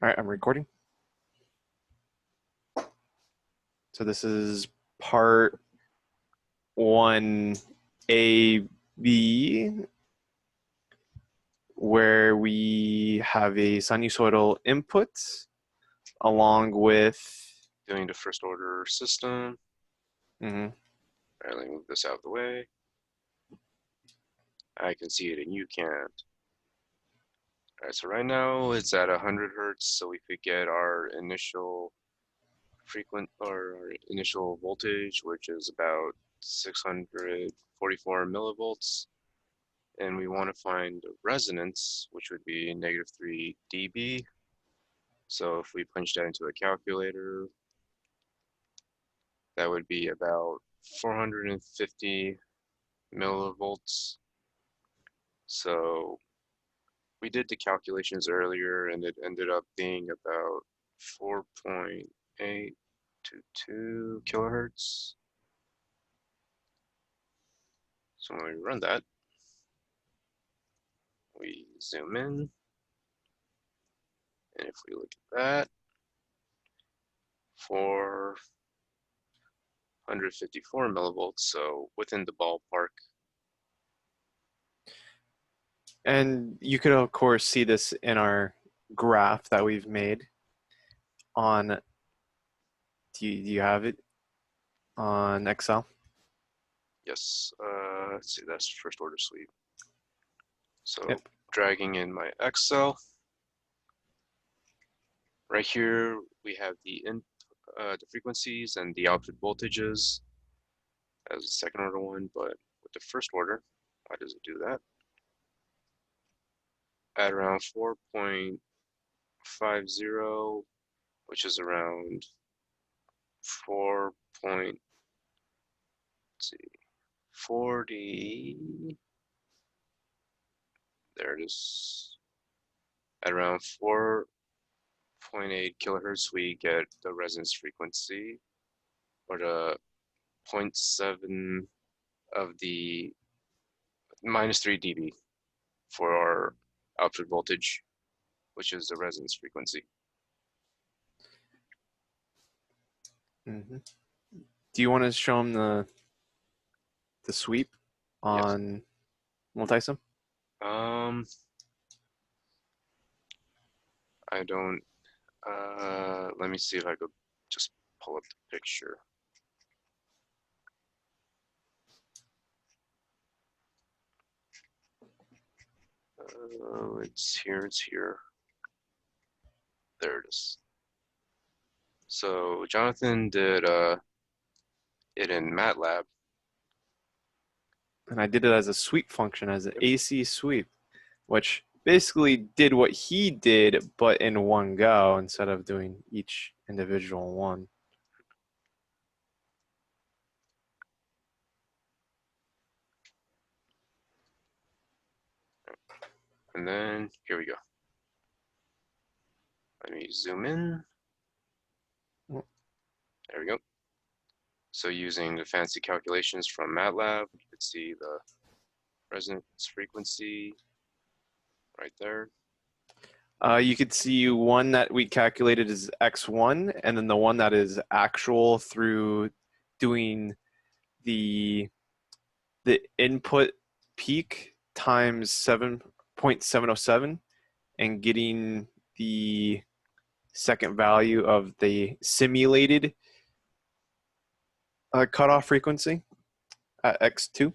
All right, I'm recording. So this is part 1AB, where we have a sinusoidal input along with doing the first order system. mhm. All right, let me move this out of the way. I can see it and you can't. All right, so right now it's at 100 hertz, so we could get our initial initial voltage, which is about 644 millivolts, and we want to find the resonance, which would be -3 dB. So if we punch that into a calculator, that would be about 450 millivolts. So we did the calculations earlier and it ended up being about 4.822 kilohertz. So when we run that, we zoom in, and if we look at that, 454 millivolts, so within the ballpark. And you could of course see this in our graph that we've made on, do you have it on Excel? Yes, let's see, that's first order sweep. So Yep. dragging in my Excel, right here we have the frequencies and the output voltages as a second order one, but with the first order, why does it do that? At around 4.50, which is around 4 point, let's see, 40, there it is. At around 4.8 kilohertz, we get the resonance frequency, or the zero point 0.7 of the -3 dB for our output voltage, which is the resonance frequency. Mm-hmm. Do you want to show them the sweep Yes. on multisim? Um, I don't, let me see if I could just pull up the picture. It's here. There it is. So Jonathan did it in MATLAB. And I did it as a sweep function, as an Yep. AC sweep, which basically did what he did, but in one go instead of doing each individual one. And then here we go. Let me zoom in. There we go. So using the fancy calculations from MATLAB, you could see the resonance frequency right there. You could see one that we calculated is x1, and then the one that is actual through doing the input peak times 7.707 and getting the second value of the simulated cutoff frequency at x2.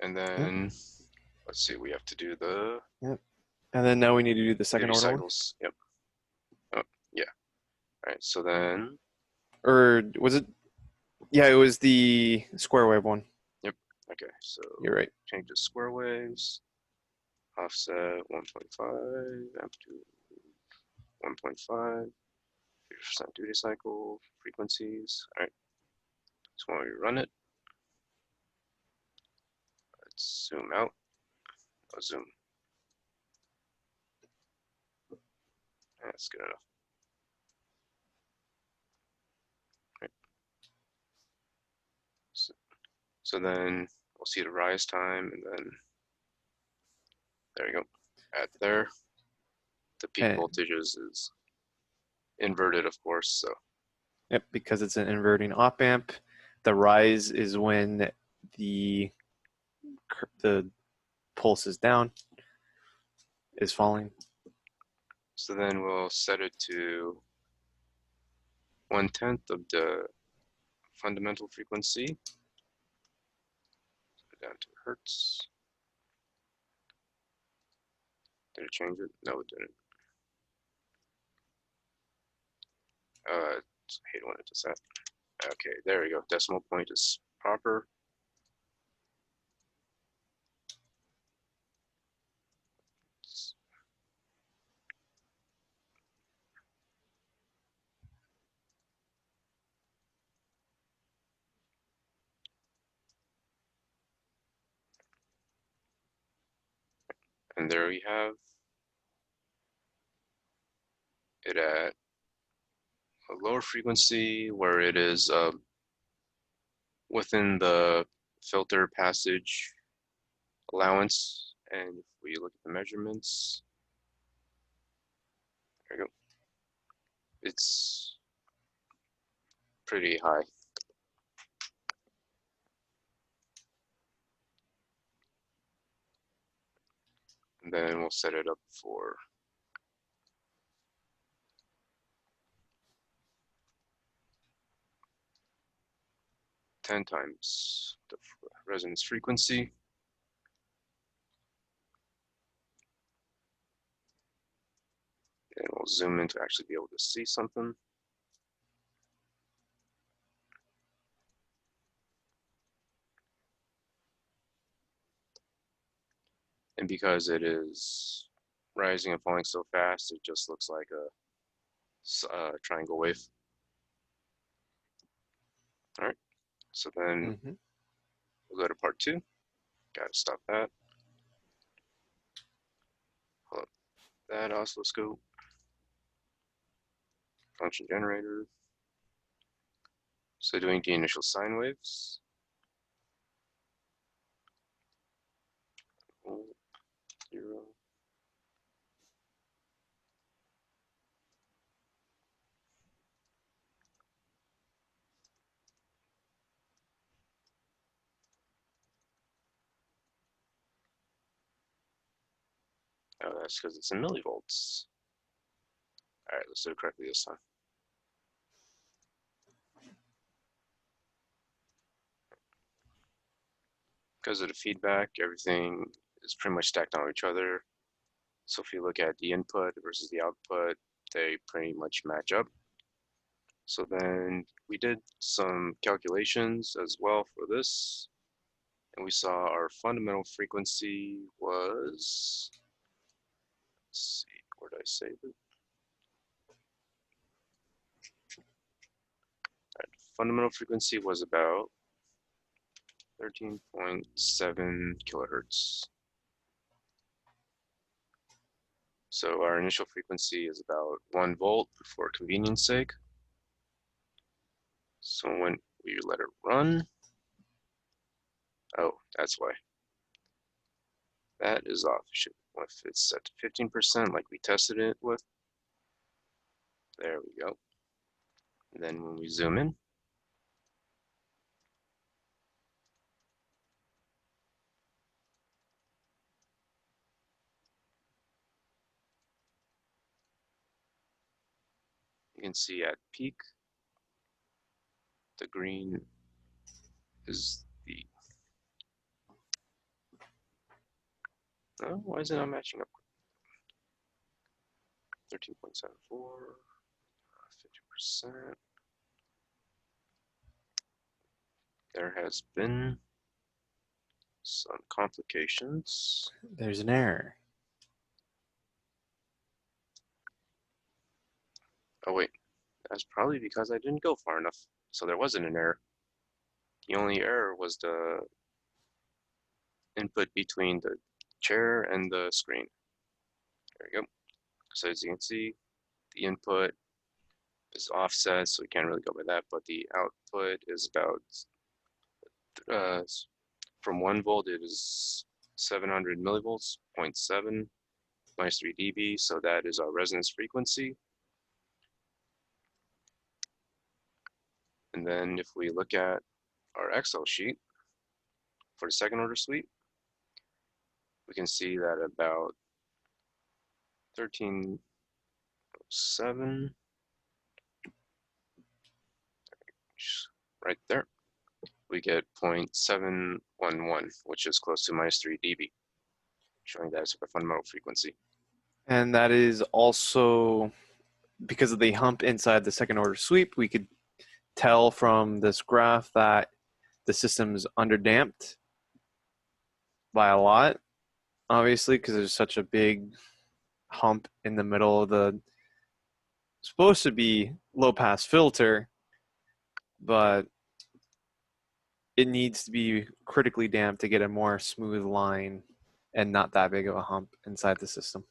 And Yep. then let's see, we have to do the Yep. And then now we need to do the second duty order one. cycles. Yep. Oh, yeah. All right. So then, Or was it? Yeah, it was the square wave one. yep. Okay. So You're right. change the square waves, offset 125, amplitude 1.5, 50% duty cycle, frequencies. All right. So when we run it, let's zoom out. Oh, zoom. That's good enough. Right. So then we'll see the rise time, and then There you go. At there, the peak And, voltage is inverted, of course. So yep, because it's an inverting op amp. The rise is when the the pulse is down, is falling. so then we'll set it to 1/10 of the fundamental frequency. Down to hertz. Did it change it? No, it didn't. I hate when it does that. Okay, there we go. Decimal point is proper. And there we have it at a lower frequency where it is within the filter passage allowance. And if we look at the measurements, there we go. It's pretty high. And then we'll set it up for 10 times the resonance frequency. And we'll zoom in to actually be able to see something. And because it is rising and falling so fast, it just looks like a triangle wave. All right, so then we'll go to part 2. Gotta stop that. Hold up. That oscilloscope, function generator. So doing the initial sine waves. 0. Oh, that's because it's in millivolts. All right, let's do it correctly this time. Because of the feedback, everything is pretty much stacked on each other. So if you look at the input versus the output, they pretty much match up. So then we did some calculations as well for this. And we saw our fundamental frequency was, let's see, where did I save it? Right, fundamental frequency was about 13.7 kilohertz. So our initial frequency is about 1 volt for convenience sake. So when we let it run, oh, that's why. That is off. If it's set to 15% like we tested it with, there we go. And then when we zoom in, you can see at peak, the green is the, oh, why is it not matching up? 13.74, 50%. There has been some complications. There's an error. Oh wait, that's probably because I didn't go far enough. So there wasn't an error. The only error was the input between the chair and the screen. There we go. So as you can see, the input is offset, so we can't really go by that, but the output is about, from 1 volt, it is 700 millivolts, 0.7 minus 3 dB. So that is our resonance frequency. And then if we look at our Excel sheet for the second order suite, we can see that about 1307, right there, we get 0.711, which is close to minus 3 dB, showing that it's a fundamental frequency. And that is also because of the hump inside the second order sweep. We could tell from this graph that the system's underdamped by a lot, obviously, because there's such a big hump in the middle of the supposed to be low pass filter, but it needs to be critically damped to get a more smooth line and not that big of a hump inside the system.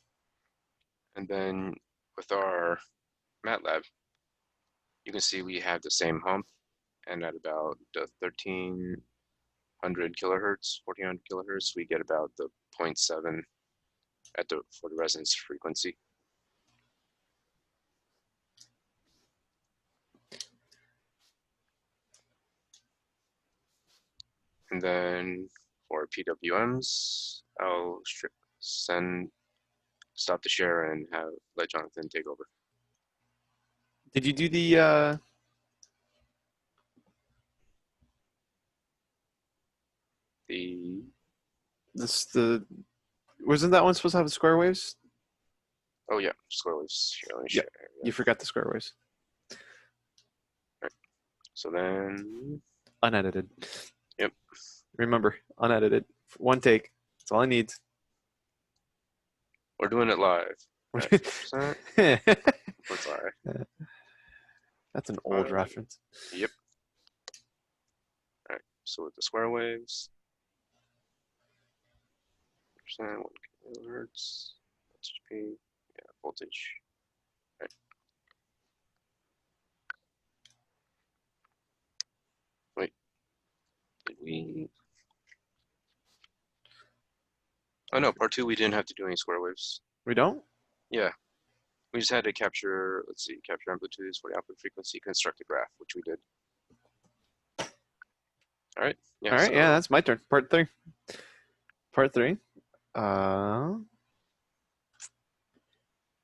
And then with our MATLAB, you can see we have the same hump, and at about 1300 kilohertz, 1400 kilohertz, we get about the 0.7 for the resonance frequency. And then for PWMs, I'll stop the share and let Jonathan take over. Did you do the wasn't that one supposed to have the square waves? Oh yeah, square waves. Here, let me Yeah, share. you forgot the square waves. Right. So then Unedited. Yep. Remember, unedited. One take. That's all I need. We're doing it live. 50%. What's live? That's an old reference. Yep. All right. So with the square waves, 1 kilohertz, HP, yeah, voltage. Right. Wait, did we? Oh no, part 2 we didn't have to do any square waves. We don't? Yeah, we just had to capture. Let's see, capture amplitudes for the output frequency, construct a graph, which we did. All right. Yeah. All right. So, yeah, that's my turn. Part 3. Part 3.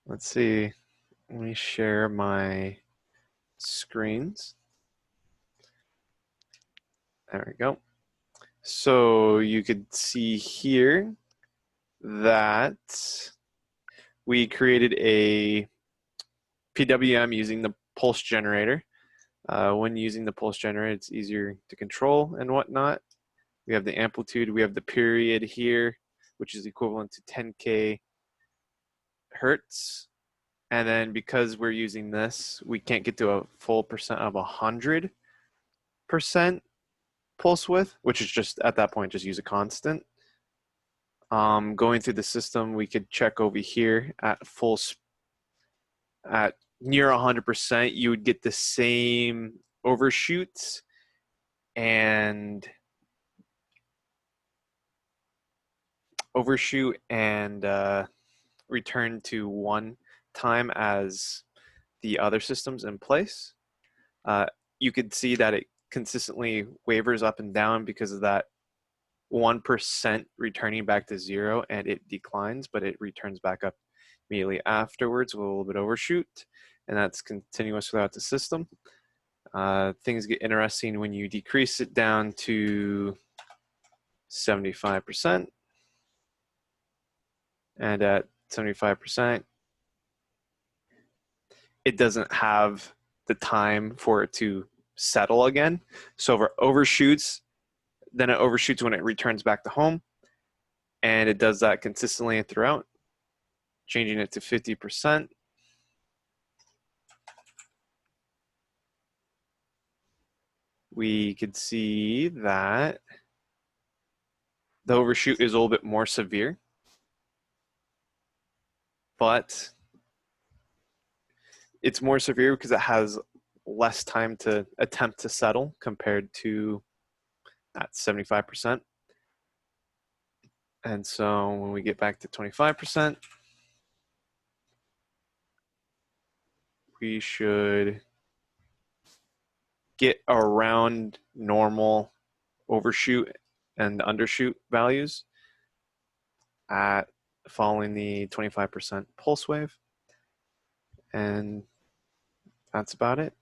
Let's see. Let me share my screens. There we go. So you could see here that we created a PWM using the pulse generator. When using the pulse generator, it's easier to control and whatnot. We have the amplitude, we have the period here, which is equivalent to 10K hertz. And then because we're using this, we can't get to a full percent of 100% pulse width, which is just at that point, just use a constant. Going through the system, we could check over here at at near 100%, you would get the same overshoots and return to 1 time as the other systems in place. You could see that it consistently wavers up and down because of that 1% returning back to 0, and it declines, but it returns back up immediately afterwards with a little bit overshoot, and that's continuous throughout the system. Things get interesting when you decrease it down to 75%, and at 75%, it doesn't have the time for it to settle again. So if it overshoots, then it overshoots when it returns back to home, and it does that consistently and throughout. Changing it to 50%. We could see that the overshoot is a little bit more severe, but it's more severe because it has less time to attempt to settle compared to at 75%. And so when we get back to 25%, we should get around normal overshoot and undershoot values at following the 25% pulse wave. And that's about it.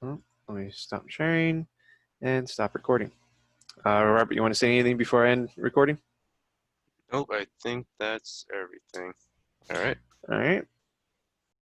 Well, let me stop sharing and stop recording. Robert, you want to say anything before I end recording? Nope, I think that's everything. All right. All right.